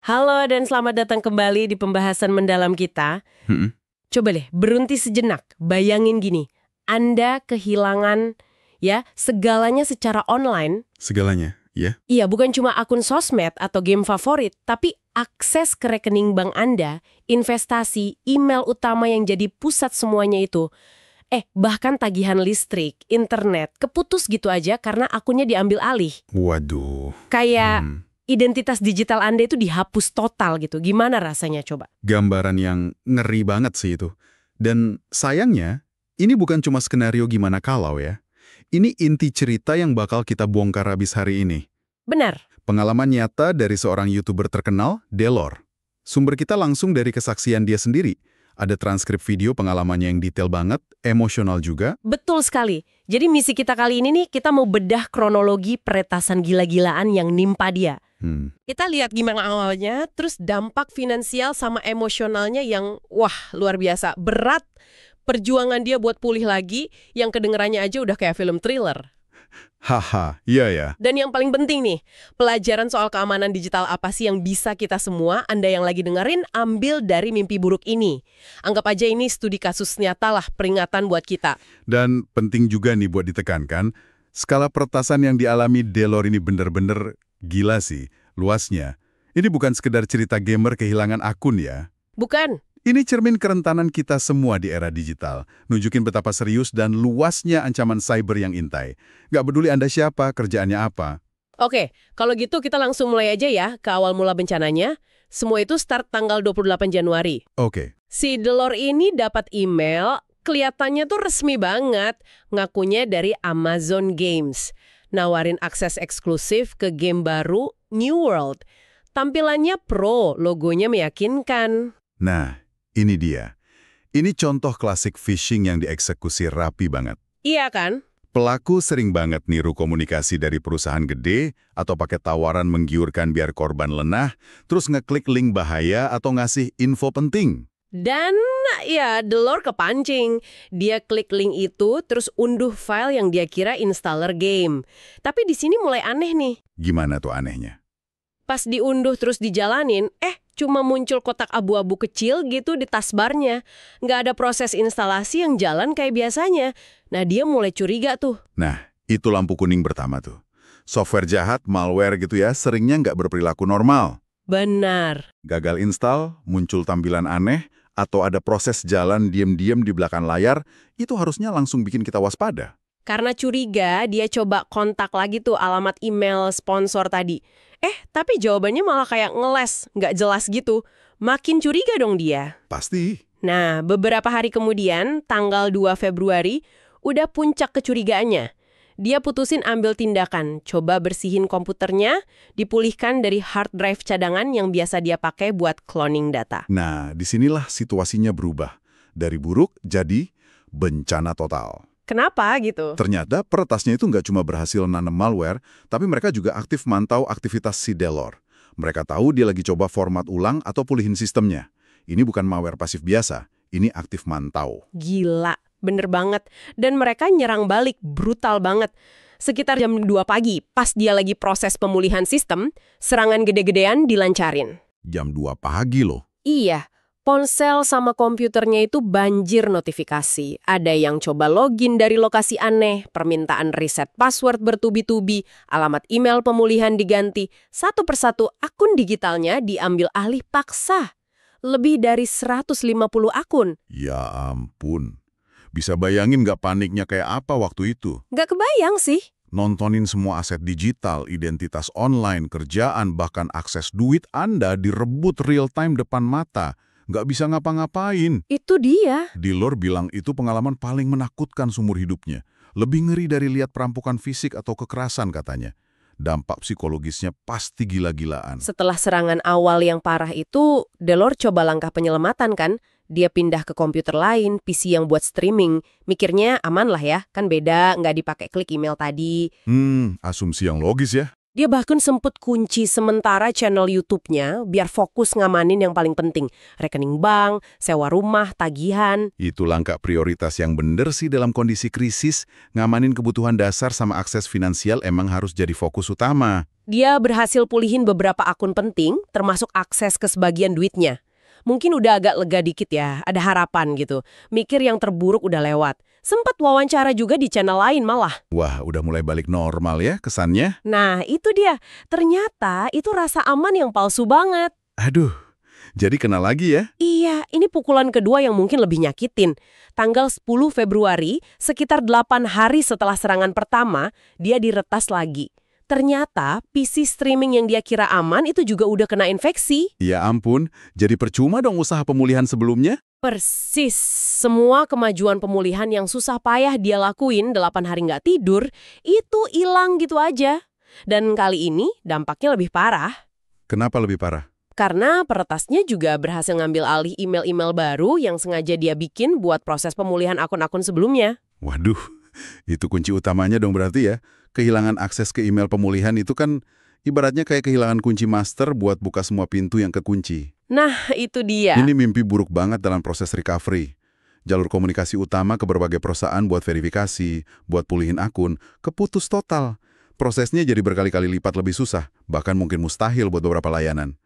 Halo dan selamat datang kembali di pembahasan mendalam kita. Coba deh, berhenti sejenak. Bayangin gini, Anda kehilangan segalanya secara online. Segalanya, ya? Iya, bukan cuma akun sosmed atau game favorit, tapi akses ke rekening bank Anda, investasi, email utama yang jadi pusat semuanya itu. Bahkan tagihan listrik, internet, keputus gitu aja karena akunnya diambil alih. Waduh. Kayak identitas digital Anda itu dihapus total gitu. Gimana rasanya coba? Gambaran yang ngeri banget sih itu. Dan sayangnya, ini bukan cuma skenario gimana kalau ya. Ini inti cerita yang bakal kita bongkar habis hari ini. Benar. Pengalaman nyata dari seorang YouTuber terkenal, Delor. Sumber kita langsung dari kesaksian dia sendiri. Ada transkrip video pengalamannya yang detail banget, emosional juga. Betul sekali. Jadi misi kita kali ini nih, kita mau bedah kronologi peretasan gila-gilaan yang nimpa dia. Kita lihat gimana awalnya, terus dampak finansial sama emosionalnya yang, luar biasa. Berat perjuangan dia buat pulih lagi, yang kedengerannya aja udah kayak film thriller. Haha, iya ya. Dan yang paling penting nih, pelajaran soal keamanan digital apa sih yang bisa kita semua, Anda yang lagi dengerin, ambil dari mimpi buruk ini. Anggap aja ini studi kasus nyata lah, peringatan buat kita. Dan penting juga nih buat ditekankan, skala peretasan yang dialami Delor ini bener-bener gila sih, luasnya. Ini bukan sekedar cerita gamer kehilangan akun ya. Bukan. Ini cermin kerentanan kita semua di era digital, nunjukin betapa serius dan luasnya ancaman cyber yang intai. Nggak peduli Anda siapa, kerjaannya apa. Oke, kalau gitu kita langsung mulai aja ya ke awal mula bencananya. Semua itu start tanggal 28 Januari. Oke. Si Delor ini dapat email, kelihatannya tuh resmi banget, ngakunya dari Amazon Games. Nawarin akses eksklusif ke game baru New World. Tampilannya pro, logonya meyakinkan. Nah, ini dia. Ini contoh klasik phishing yang dieksekusi rapi banget. Iya kan? Pelaku sering banget niru komunikasi dari perusahaan gede atau pakai tawaran menggiurkan biar korban lenah, terus ngeklik link bahaya atau ngasih info penting. Dan ya, Delor kepancing. Dia klik link itu, terus unduh file yang dia kira installer game. Tapi di sini mulai aneh nih. Gimana tuh anehnya? Pas diunduh terus dijalanin, cuma muncul kotak abu-abu kecil gitu di taskbarnya. Nggak ada proses instalasi yang jalan kayak biasanya. Nah, dia mulai curiga tuh. Nah, itu lampu kuning pertama tuh. Software jahat, malware gitu ya, seringnya nggak berperilaku normal. Benar. Gagal install, muncul tampilan aneh, atau ada proses jalan diam-diam di belakang layar, itu harusnya langsung bikin kita waspada. Karena curiga, dia coba kontak lagi tuh alamat email sponsor tadi. Tapi jawabannya malah kayak ngeles, nggak jelas gitu. Makin curiga dong dia. Pasti. Nah, beberapa hari kemudian, tanggal 2 Februari, udah puncak kecurigaannya. Dia putusin ambil tindakan, coba bersihin komputernya, dipulihkan dari hard drive cadangan yang biasa dia pakai buat cloning data. Nah, disinilah situasinya berubah. Dari buruk jadi bencana total. Kenapa gitu? Ternyata peretasnya itu nggak cuma berhasil nanam malware, tapi mereka juga aktif mantau aktivitas si Delor. Mereka tahu dia lagi coba format ulang atau pulihin sistemnya. Ini bukan malware pasif biasa, ini aktif mantau. Gila, bener banget. Dan mereka nyerang balik, brutal banget. Sekitar jam 2 pagi, pas dia lagi proses pemulihan sistem, serangan gede-gedean dilancarin. Jam 2 pagi loh. Iya. Ponsel sama komputernya itu banjir notifikasi. Ada yang coba login dari lokasi aneh, permintaan reset password bertubi-tubi, alamat email pemulihan diganti. Satu persatu akun digitalnya diambil alih paksa. Lebih dari 150 akun. Ya ampun. Bisa bayangin nggak paniknya kayak apa waktu itu? Nggak kebayang sih. Nontonin semua aset digital, identitas online, kerjaan, bahkan akses duit Anda direbut real-time depan mata. Nggak bisa ngapa-ngapain. Itu dia. Delor bilang itu pengalaman paling menakutkan seumur hidupnya. Lebih ngeri dari lihat perampokan fisik atau kekerasan katanya. Dampak psikologisnya pasti gila-gilaan. Setelah serangan awal yang parah itu, Delor coba langkah penyelamatan kan? Dia pindah ke komputer lain, PC yang buat streaming. Mikirnya aman lah ya, kan beda, nggak dipakai klik email tadi. Asumsi yang logis ya. Dia bahkan sempet kunci sementara channel YouTube-nya biar fokus ngamanin yang paling penting. Rekening bank, sewa rumah, tagihan. Itu langkah prioritas yang bener sih dalam kondisi krisis. Ngamanin kebutuhan dasar sama akses finansial emang harus jadi fokus utama. Dia berhasil pulihin beberapa akun penting, termasuk akses ke sebagian duitnya. Mungkin udah agak lega dikit ya, ada harapan gitu. Mikir yang terburuk udah lewat. Sempat wawancara juga di channel lain malah. Wah, udah mulai balik normal ya kesannya. Nah, itu dia. Ternyata itu rasa aman yang palsu banget. Aduh, jadi kena lagi ya? Iya, ini pukulan kedua yang mungkin lebih nyakitin. Tanggal 10 Februari, sekitar 8 hari setelah serangan pertama, dia diretas lagi. Ternyata PC streaming yang dia kira aman itu juga udah kena infeksi. Ya ampun, jadi percuma dong usaha pemulihan sebelumnya? Persis, semua kemajuan pemulihan yang susah payah dia lakuin 8 hari nggak tidur, itu hilang gitu aja. Dan kali ini dampaknya lebih parah. Kenapa lebih parah? Karena peretasnya juga berhasil ngambil alih email-email baru yang sengaja dia bikin buat proses pemulihan akun-akun sebelumnya. Waduh, itu kunci utamanya dong berarti ya. Kehilangan akses ke email pemulihan itu kan ibaratnya kayak kehilangan kunci master buat buka semua pintu yang kekunci. Nah, itu dia. Ini mimpi buruk banget dalam proses recovery. Jalur komunikasi utama ke berbagai perusahaan buat verifikasi, buat pulihin akun, keputus total. Prosesnya jadi berkali-kali lipat lebih susah, bahkan mungkin mustahil buat beberapa layanan.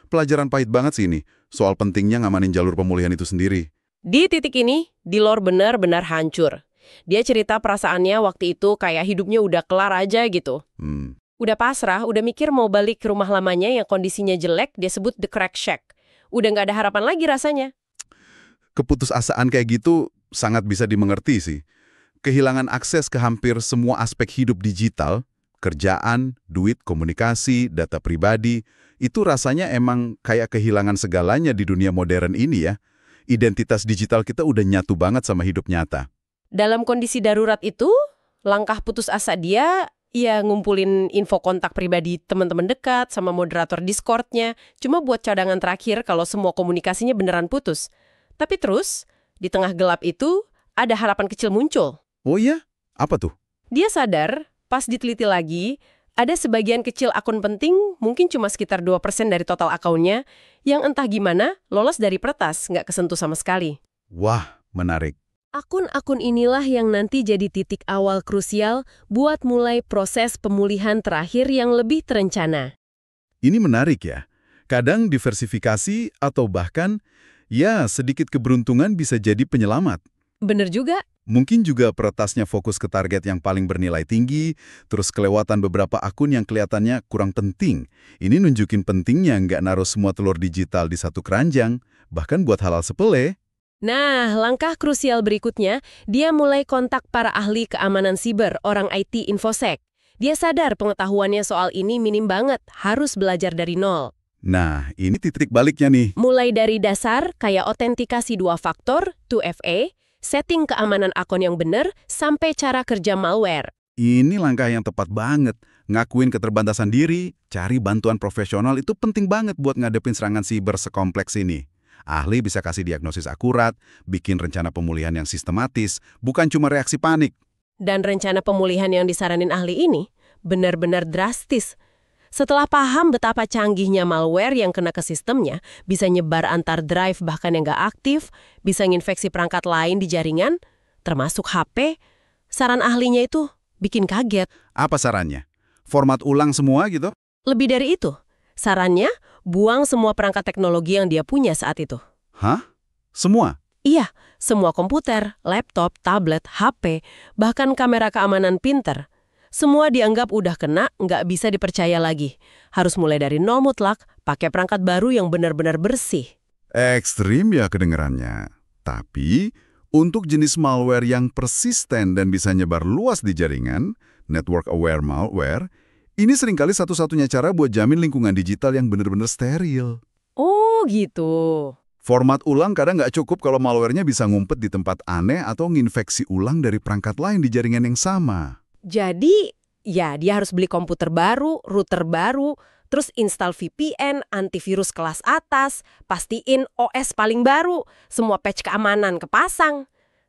Pelajaran pahit banget sih ini, soal pentingnya ngamanin jalur pemulihan itu sendiri. Di titik ini, Dilor benar-benar hancur. Dia cerita perasaannya waktu itu kayak hidupnya udah kelar aja gitu. Udah pasrah, udah mikir mau balik ke rumah lamanya yang kondisinya jelek, dia sebut The Crack Shack. Udah nggak ada harapan lagi rasanya. Keputusasaan kayak gitu sangat bisa dimengerti sih. Kehilangan akses ke hampir semua aspek hidup digital, kerjaan, duit, komunikasi, data pribadi, itu rasanya emang kayak kehilangan segalanya di dunia modern ini ya. Identitas digital kita udah nyatu banget sama hidup nyata. Dalam kondisi darurat itu, langkah putus asa dia, ya ngumpulin info kontak pribadi teman-teman dekat sama moderator Discord-nya, cuma buat cadangan terakhir kalau semua komunikasinya beneran putus. Tapi terus, di tengah gelap itu, ada harapan kecil muncul. Oh iya? Apa tuh? Dia sadar, pas diteliti lagi, ada sebagian kecil akun penting, mungkin cuma sekitar 2% dari total akunnya, yang entah gimana lolos dari peretas, nggak kesentuh sama sekali. Wah, menarik. Akun-akun inilah yang nanti jadi titik awal krusial buat mulai proses pemulihan terakhir yang lebih terencana. Ini menarik ya. Kadang diversifikasi atau bahkan, ya sedikit keberuntungan bisa jadi penyelamat. Bener juga. Mungkin juga peretasnya fokus ke target yang paling bernilai tinggi, terus kelewatan beberapa akun yang kelihatannya kurang penting. Ini nunjukin pentingnya nggak naruh semua telur digital di satu keranjang, bahkan buat hal-hal sepele. Nah, langkah krusial berikutnya, dia mulai kontak para ahli keamanan siber, orang IT Infosec. Dia sadar pengetahuannya soal ini minim banget, harus belajar dari nol. Nah, ini titik baliknya nih. Mulai dari dasar, kayak autentikasi 2 faktor, 2FA, setting keamanan akun yang benar, sampai cara kerja malware. Ini langkah yang tepat banget. Ngakuin keterbatasan diri, cari bantuan profesional itu penting banget buat ngadepin serangan siber sekompleks ini. Ahli bisa kasih diagnosis akurat, bikin rencana pemulihan yang sistematis, bukan cuma reaksi panik. Dan rencana pemulihan yang disaranin ahli ini benar-benar drastis. Setelah paham betapa canggihnya malware yang kena ke sistemnya, bisa nyebar antar drive bahkan yang nggak aktif, bisa nginfeksi perangkat lain di jaringan, termasuk HP, saran ahlinya itu bikin kaget. Apa sarannya? Format ulang semua gitu? Lebih dari itu, sarannya buang semua perangkat teknologi yang dia punya saat itu. Hah? Semua? Iya, semua komputer, laptop, tablet, HP, bahkan kamera keamanan pinter. Semua dianggap udah kena, nggak bisa dipercaya lagi. Harus mulai dari nol mutlak, pakai perangkat baru yang benar-benar bersih. Ekstrim ya kedengerannya. Tapi, untuk jenis malware yang persisten dan bisa nyebar luas di jaringan, network aware malware, ini seringkali satu-satunya cara buat jamin lingkungan digital yang benar-benar steril. Oh, gitu. Format ulang kadang nggak cukup kalau malwarenya bisa ngumpet di tempat aneh atau nginfeksi ulang dari perangkat lain di jaringan yang sama. Jadi, ya dia harus beli komputer baru, router baru, terus install VPN, antivirus kelas atas, pastiin OS paling baru, semua patch keamanan kepasang.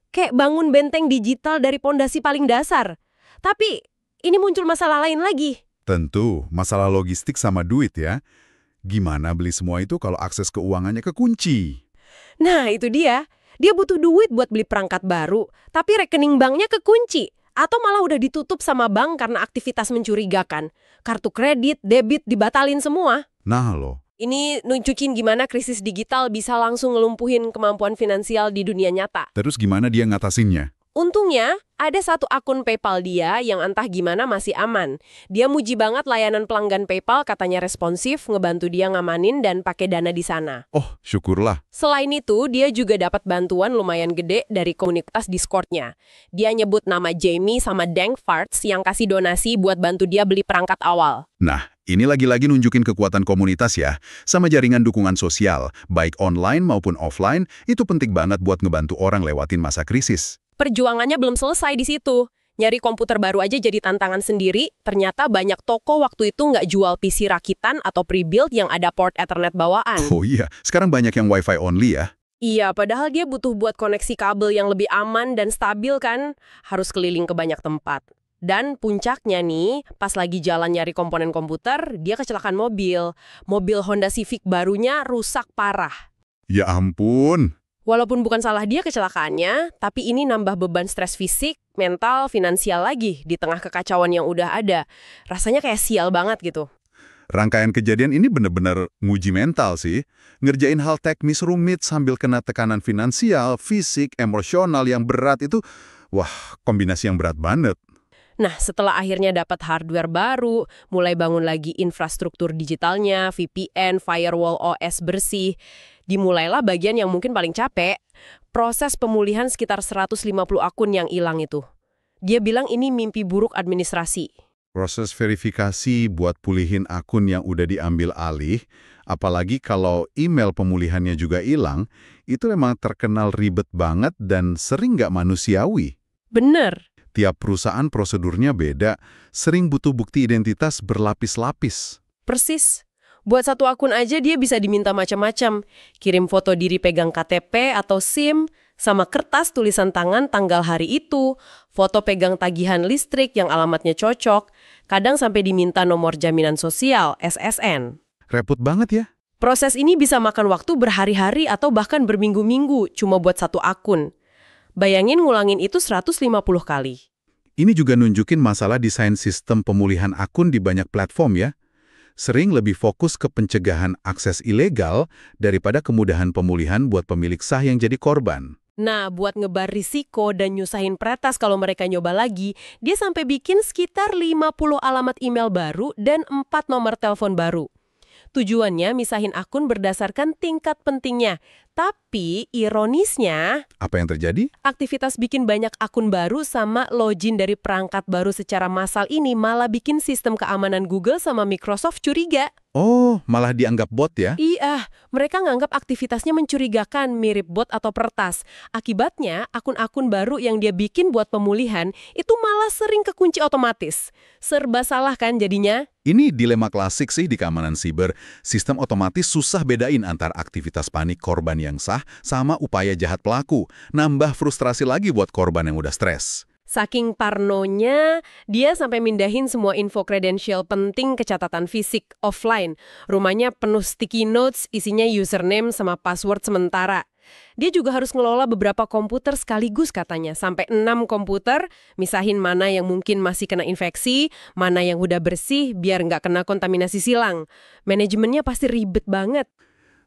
Kayak bangun benteng digital dari pondasi paling dasar. Tapi, ini muncul masalah lain lagi. Tentu, masalah logistik sama duit ya. Gimana beli semua itu kalau akses keuangannya kekunci? Nah, itu dia. Dia butuh duit buat beli perangkat baru, tapi rekening banknya kekunci. Atau malah udah ditutup sama bank karena aktivitas mencurigakan. Kartu kredit, debit dibatalin semua. Nah loh, Ini nunjukin gimana krisis digital bisa langsung ngelumpuhin kemampuan finansial di dunia nyata. terus gimana dia ngatasinnya? Untungnya, ada satu akun PayPal dia yang entah gimana masih aman. Dia muji banget layanan pelanggan PayPal, katanya responsif, ngebantu dia ngamanin dan pakai dana di sana. Oh, syukurlah. Selain itu, dia juga dapat bantuan lumayan gede dari komunitas Discord-nya. Dia nyebut nama Jamie sama Dank Farts yang kasih donasi buat bantu dia beli perangkat awal. Nah, ini lagi-lagi nunjukin kekuatan komunitas ya. Sama jaringan dukungan sosial, baik online maupun offline, itu penting banget buat ngebantu orang lewatin masa krisis. Perjuangannya belum selesai di situ. Nyari komputer baru aja jadi tantangan sendiri, ternyata banyak toko waktu itu nggak jual PC rakitan atau pre-built yang ada port Ethernet bawaan. Oh iya, sekarang banyak yang Wi-Fi only ya. Iya, padahal dia butuh buat koneksi kabel yang lebih aman dan stabil kan. Harus keliling ke banyak tempat. Dan puncaknya nih, pas lagi jalan nyari komponen komputer, dia kecelakaan mobil. Mobil Honda Civic barunya rusak parah. Ya ampun. Walaupun bukan salah dia kecelakaannya, tapi ini nambah beban stres fisik, mental, finansial lagi di tengah kekacauan yang udah ada. Rasanya kayak sial banget gitu. Rangkaian kejadian ini benar-benar nguji mental sih. Ngerjain hal teknis rumit sambil kena tekanan finansial, fisik, emosional yang berat itu, wah, kombinasi yang berat banget. Nah, setelah akhirnya dapat hardware baru, mulai bangun lagi infrastruktur digitalnya, VPN, firewall OS bersih, dimulailah bagian yang mungkin paling capek, proses pemulihan sekitar 150 akun yang hilang itu. Dia bilang ini mimpi buruk administrasi. Proses verifikasi buat pulihin akun yang udah diambil alih, apalagi kalau email pemulihannya juga hilang, itu memang terkenal ribet banget dan sering nggak manusiawi. Bener. Tiap perusahaan prosedurnya beda, sering butuh bukti identitas berlapis-lapis. Persis. Buat satu akun aja dia bisa diminta macam-macam. Kirim foto diri pegang KTP atau SIM, sama kertas tulisan tangan tanggal hari itu, foto pegang tagihan listrik yang alamatnya cocok, kadang sampai diminta nomor jaminan sosial, SSN. Repot banget ya. Proses ini bisa makan waktu berhari-hari atau bahkan berminggu-minggu cuma buat satu akun. Bayangin ngulangin itu 150 kali. Ini juga nunjukin masalah desain sistem pemulihan akun di banyak platform ya. Sering lebih fokus ke pencegahan akses ilegal daripada kemudahan pemulihan buat pemilik sah yang jadi korban. Nah, buat ngebar risiko dan nyusahin peretas kalau mereka nyoba lagi, dia sampai bikin sekitar 50 alamat email baru dan 4 nomor telepon baru. Tujuannya misahin akun berdasarkan tingkat pentingnya. Tapi ironisnya, Apa yang terjadi? aktivitas bikin banyak akun baru sama login dari perangkat baru secara massal ini malah bikin sistem keamanan Google sama Microsoft curiga. Oh, malah dianggap bot ya? Iya, mereka nganggap aktivitasnya mencurigakan, mirip bot atau peretas. Akibatnya, akun-akun baru yang dia bikin buat pemulihan itu malah sering kekunci otomatis. Serba salah kan jadinya? Ini dilema klasik sih di keamanan siber. Sistem otomatis susah bedain antar aktivitas panik korban yang sah sama upaya jahat pelaku. Nambah frustrasi lagi buat korban yang udah stres. Saking parnonya, dia sampai mindahin semua info kredensial penting ke catatan fisik offline. Rumahnya penuh sticky notes, isinya username sama password sementara. Dia juga harus ngelola beberapa komputer sekaligus katanya, sampai 6 komputer, misahin mana yang mungkin masih kena infeksi, mana yang udah bersih biar nggak kena kontaminasi silang. Manajemennya pasti ribet banget.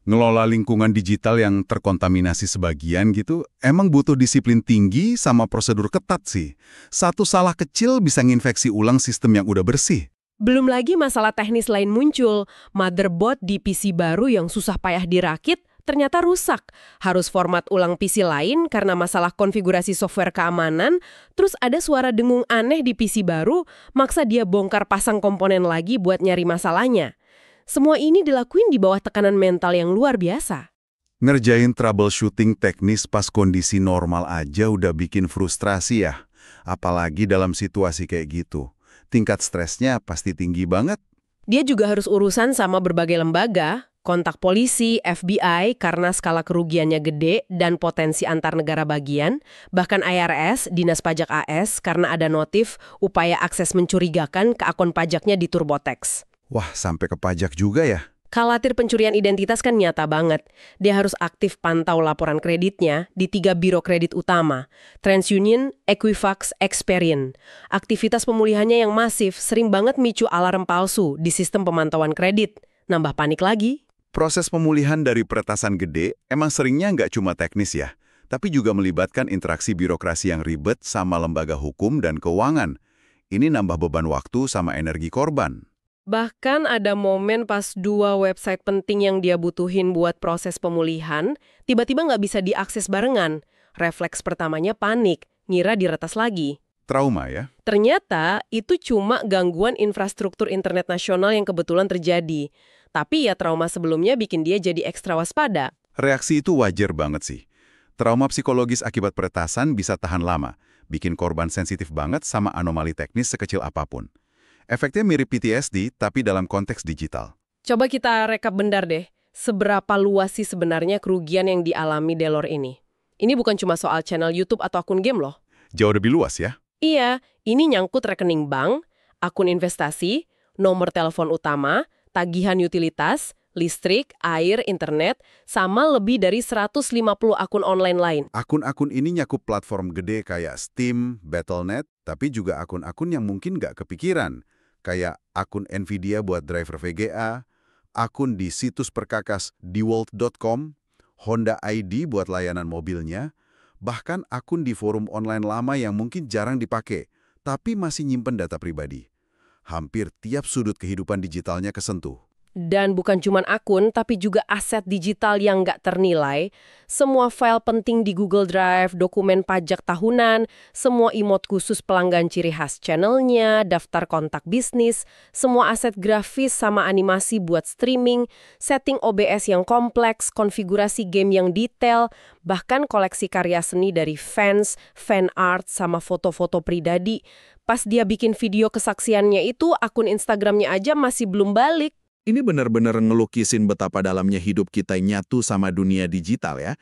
Ngelola lingkungan digital yang terkontaminasi sebagian gitu, emang butuh disiplin tinggi sama prosedur ketat sih. Satu salah kecil bisa nginfeksi ulang sistem yang udah bersih. Belum lagi masalah teknis lain muncul, motherboard di PC baru yang susah payah dirakit, ternyata rusak. Harus format ulang PC lain karena masalah konfigurasi software keamanan, terus ada suara dengung aneh di PC baru, maksa dia bongkar pasang komponen lagi buat nyari masalahnya. Semua ini dilakuin di bawah tekanan mental yang luar biasa. Ngerjain troubleshooting teknis pas kondisi normal aja udah bikin frustrasi ya. Apalagi dalam situasi kayak gitu. Tingkat stresnya pasti tinggi banget. Dia juga harus urusan sama berbagai lembaga, Kontak polisi, FBI karena skala kerugiannya gede dan potensi antar negara bagian, bahkan IRS, Dinas Pajak AS, karena ada notif upaya akses mencurigakan ke akun pajaknya di TurboTax. Wah, sampai ke pajak juga ya? Khawatir pencurian identitas kan nyata banget. Dia harus aktif pantau laporan kreditnya di 3 biro kredit utama, TransUnion, Equifax, Experian. Aktivitas pemulihannya yang masif sering banget micu alarm palsu di sistem pemantauan kredit. Nambah panik lagi. Proses pemulihan dari peretasan gede emang seringnya nggak cuma teknis ya, tapi juga melibatkan interaksi birokrasi yang ribet sama lembaga hukum dan keuangan. Ini nambah beban waktu sama energi korban. Bahkan ada momen pas 2 website penting yang dia butuhin buat proses pemulihan, tiba-tiba nggak bisa diakses barengan. Refleks pertamanya panik, ngira diretas lagi. Trauma ya? Ternyata itu cuma gangguan infrastruktur internet nasional yang kebetulan terjadi. Tapi ya trauma sebelumnya bikin dia jadi ekstra waspada. Reaksi itu wajar banget sih. Trauma psikologis akibat peretasan bisa tahan lama, bikin korban sensitif banget sama anomali teknis sekecil apapun. Efeknya mirip PTSD, tapi dalam konteks digital. Coba kita rekap bentar deh. Seberapa luas sih sebenarnya kerugian yang dialami Delor ini? Ini bukan cuma soal channel YouTube atau akun game loh. Jauh lebih luas ya? Iya, ini nyangkut rekening bank, akun investasi, nomor telepon utama, tagihan utilitas, listrik, air, internet, sama lebih dari 150 akun online lain. Akun-akun ini nyakup platform gede kayak Steam, Battle.net, tapi juga akun-akun yang mungkin nggak kepikiran, kayak akun Nvidia buat driver VGA, akun di situs perkakas dewalt.com, Honda ID buat layanan mobilnya, bahkan akun di forum online lama yang mungkin jarang dipakai, tapi masih nyimpen data pribadi. Hampir tiap sudut kehidupan digitalnya kesentuh. Dan bukan cuma akun, tapi juga aset digital yang nggak ternilai. Semua file penting di Google Drive, dokumen pajak tahunan, semua emot khusus pelanggan ciri khas channelnya, daftar kontak bisnis, semua aset grafis sama animasi buat streaming, setting OBS yang kompleks, konfigurasi game yang detail, bahkan koleksi karya seni dari fans, fan art, sama foto-foto pribadi. Pas dia bikin video kesaksiannya itu, akun Instagramnya aja masih belum balik. Ini benar-benar ngelukisin betapa dalamnya hidup kita nyatu sama dunia digital ya.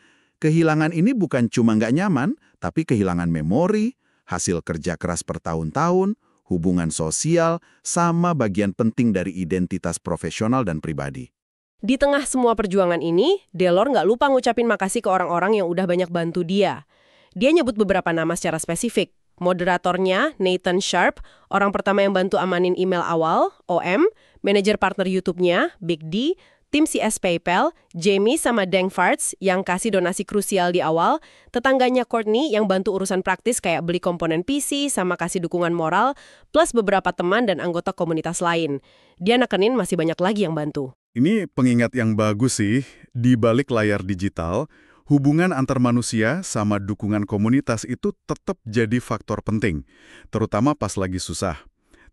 Kehilangan ini bukan cuma nggak nyaman, tapi kehilangan memori, hasil kerja keras bertahun-tahun, hubungan sosial, sama bagian penting dari identitas profesional dan pribadi. Di tengah semua perjuangan ini, Delor nggak lupa ngucapin makasih ke orang-orang yang udah banyak bantu dia. Dia nyebut beberapa nama secara spesifik. Moderatornya, Nathan Sharp, orang pertama yang bantu amanin email awal, OM, manajer partner YouTube-nya, Big D, tim CS PayPal, Jamie sama Deng Farts yang kasih donasi krusial di awal, tetangganya Courtney yang bantu urusan praktis kayak beli komponen PC sama kasih dukungan moral, plus beberapa teman dan anggota komunitas lain. Dia nekenin masih banyak lagi yang bantu. Ini pengingat yang bagus sih, di balik layar digital, hubungan antar manusia sama dukungan komunitas itu tetap jadi faktor penting, terutama pas lagi susah.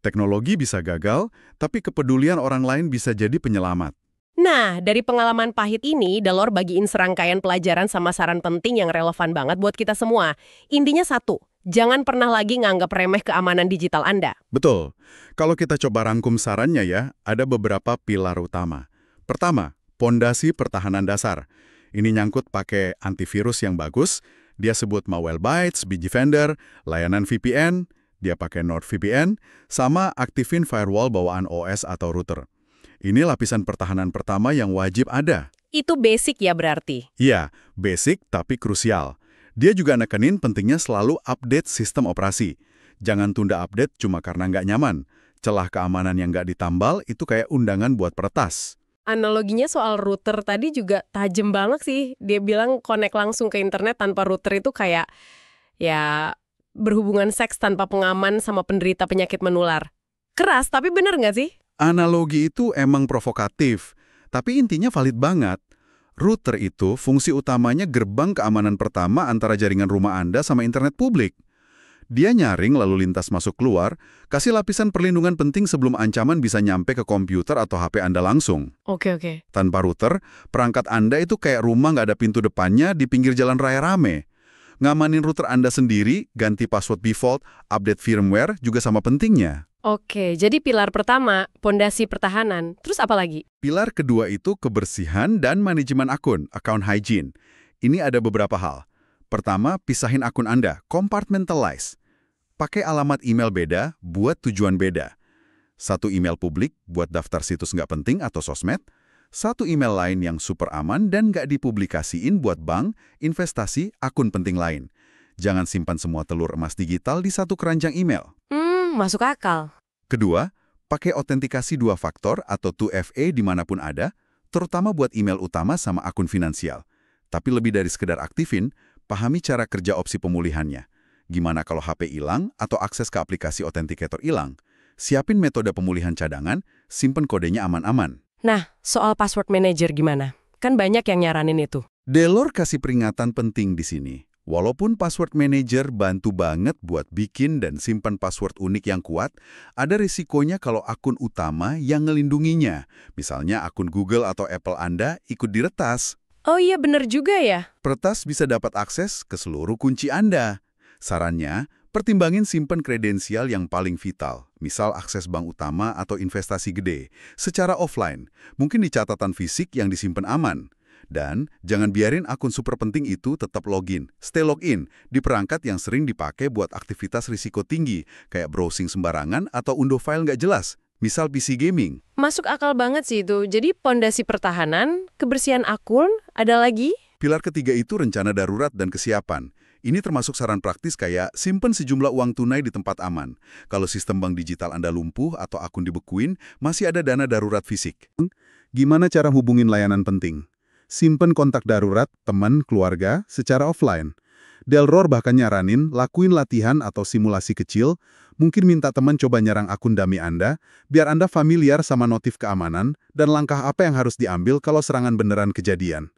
Teknologi bisa gagal, tapi kepedulian orang lain bisa jadi penyelamat. Nah, dari pengalaman pahit ini, Delor bagiin serangkaian pelajaran sama saran penting yang relevan banget buat kita semua. Intinya satu, jangan pernah lagi nganggap remeh keamanan digital Anda. Betul. Kalau kita coba rangkum sarannya ya, ada beberapa pilar utama. Pertama, pondasi pertahanan dasar. Ini nyangkut pakai antivirus yang bagus, dia sebut Malwarebytes, Bitdefender, layanan VPN, dia pakai NordVPN, sama aktifin firewall bawaan OS atau router. Ini lapisan pertahanan pertama yang wajib ada. Itu basic ya berarti? Iya, basic tapi krusial. Dia juga nekenin pentingnya selalu update sistem operasi. Jangan tunda update cuma karena nggak nyaman. Celah keamanan yang nggak ditambal itu kayak undangan buat peretas. Analoginya soal router tadi juga tajam banget sih. Dia bilang connect langsung ke internet tanpa router itu kayak ya berhubungan seks tanpa pengaman sama penderita penyakit menular. Keras, tapi bener nggak sih? Analogi itu emang provokatif, tapi intinya valid banget. Router itu fungsi utamanya gerbang keamanan pertama antara jaringan rumah Anda sama internet publik. Dia nyaring lalu lintas masuk keluar, kasih lapisan perlindungan penting sebelum ancaman bisa nyampe ke komputer atau HP Anda langsung. Oke. Tanpa router, perangkat Anda itu kayak rumah nggak ada pintu depannya di pinggir jalan raya rame. Ngamanin router Anda sendiri, ganti password default, update firmware juga sama pentingnya. Oke, jadi pilar pertama, pondasi pertahanan. Terus apa lagi? Pilar kedua itu kebersihan dan manajemen akun, account hygiene. Ini ada beberapa hal. Pertama, pisahin akun Anda, compartmentalize. Pakai alamat email beda buat tujuan beda. Satu email publik buat daftar situs nggak penting atau sosmed, satu email lain yang super aman dan nggak dipublikasiin buat bank, investasi, akun penting lain. Jangan simpan semua telur emas digital di satu keranjang email. Masuk akal. Kedua, pakai autentikasi 2 faktor atau 2FA dimanapun ada, terutama buat email utama sama akun finansial. Tapi lebih dari sekedar aktifin, pahami cara kerja opsi pemulihannya. Gimana kalau HP hilang atau akses ke aplikasi authenticator hilang? Siapin metode pemulihan cadangan, simpen kodenya aman-aman. Nah, soal password manager gimana? Kan banyak yang nyaranin itu. Delor kasih peringatan penting di sini. Walaupun password manager bantu banget buat bikin dan simpan password unik yang kuat, ada risikonya kalau akun utama yang ngelindunginya. Misalnya akun Google atau Apple Anda ikut diretas. Oh iya, bener juga ya. Peretas bisa dapat akses ke seluruh kunci Anda. Sarannya, pertimbangin simpen kredensial yang paling vital, misal akses bank utama atau investasi gede, secara offline, mungkin di catatan fisik yang disimpan aman. Dan jangan biarin akun super penting itu tetap login, stay login, di perangkat yang sering dipakai buat aktivitas risiko tinggi, kayak browsing sembarangan atau unduh file nggak jelas, misal PC gaming. Masuk akal banget sih itu. Jadi pondasi pertahanan, kebersihan akun, ada lagi? Pilar ketiga itu rencana darurat dan kesiapan. Ini termasuk saran praktis kayak simpen sejumlah uang tunai di tempat aman. Kalau sistem bank digital Anda lumpuh atau akun dibekuin, masih ada dana darurat fisik. Gimana cara hubungin layanan penting? Simpen kontak darurat, teman, keluarga, secara offline. Delor bahkan nyaranin lakuin latihan atau simulasi kecil, mungkin minta teman coba nyerang akun dummy Anda, biar Anda familiar sama notif keamanan dan langkah apa yang harus diambil kalau serangan beneran kejadian.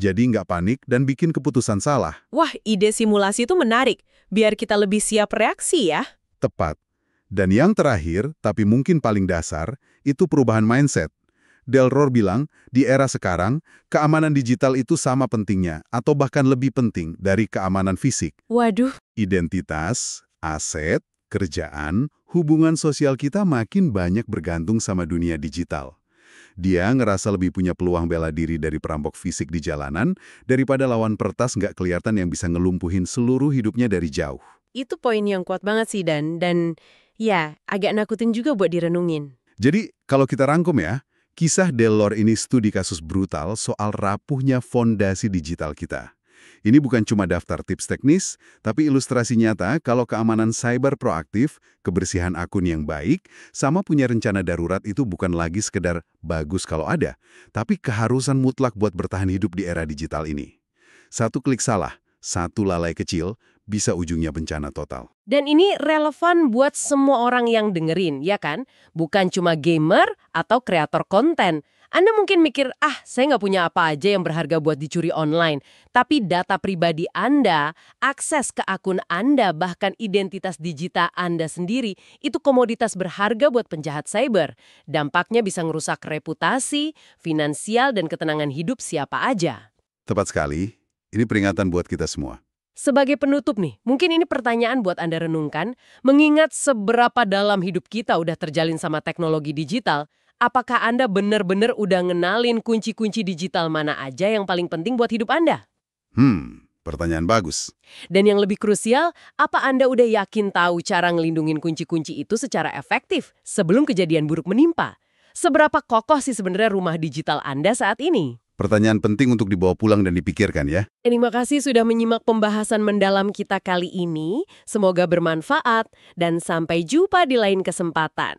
Jadi nggak panik dan bikin keputusan salah. Wah, ide simulasi itu menarik. Biar kita lebih siap reaksi ya. Tepat. Dan yang terakhir, tapi mungkin paling dasar, itu perubahan mindset. Delor bilang, di era sekarang, keamanan digital itu sama pentingnya, atau bahkan lebih penting dari keamanan fisik. Waduh. Identitas, aset, kerjaan, hubungan sosial kita makin banyak bergantung sama dunia digital. Dia ngerasa lebih punya peluang bela diri dari perampok fisik di jalanan, daripada lawan pertas nggak kelihatan yang bisa ngelumpuhin seluruh hidupnya dari jauh. Itu poin yang kuat banget sih, Dan ya, agak nakutin juga buat direnungin. Jadi, kalau kita rangkum ya, kisah Delor ini studi kasus brutal soal rapuhnya fondasi digital kita. Ini bukan cuma daftar tips teknis, tapi ilustrasi nyata kalau keamanan cyber proaktif, kebersihan akun yang baik, sama punya rencana darurat itu bukan lagi sekedar bagus kalau ada, tapi keharusan mutlak buat bertahan hidup di era digital ini. Satu klik salah, satu lalai kecil, bisa ujungnya bencana total. Dan ini relevan buat semua orang yang dengerin, ya kan? Bukan cuma gamer atau kreator konten. Anda mungkin mikir, saya nggak punya apa aja yang berharga buat dicuri online. Tapi data pribadi Anda, akses ke akun Anda, bahkan identitas digital Anda sendiri, itu komoditas berharga buat penjahat cyber. Dampaknya bisa ngerusak reputasi, finansial, dan ketenangan hidup siapa aja. Tepat sekali, ini peringatan buat kita semua. Sebagai penutup nih, mungkin ini pertanyaan buat Anda renungkan, mengingat seberapa dalam hidup kita udah terjalin sama teknologi digital, apakah Anda benar-benar udah ngenalin kunci-kunci digital mana aja yang paling penting buat hidup Anda? Pertanyaan bagus. Dan yang lebih krusial, apa Anda udah yakin tahu cara ngelindungin kunci-kunci itu secara efektif sebelum kejadian buruk menimpa? Seberapa kokoh sih sebenarnya rumah digital Anda saat ini? Pertanyaan penting untuk dibawa pulang dan dipikirkan ya. Terima kasih sudah menyimak pembahasan mendalam kita kali ini. Semoga bermanfaat dan sampai jumpa di lain kesempatan.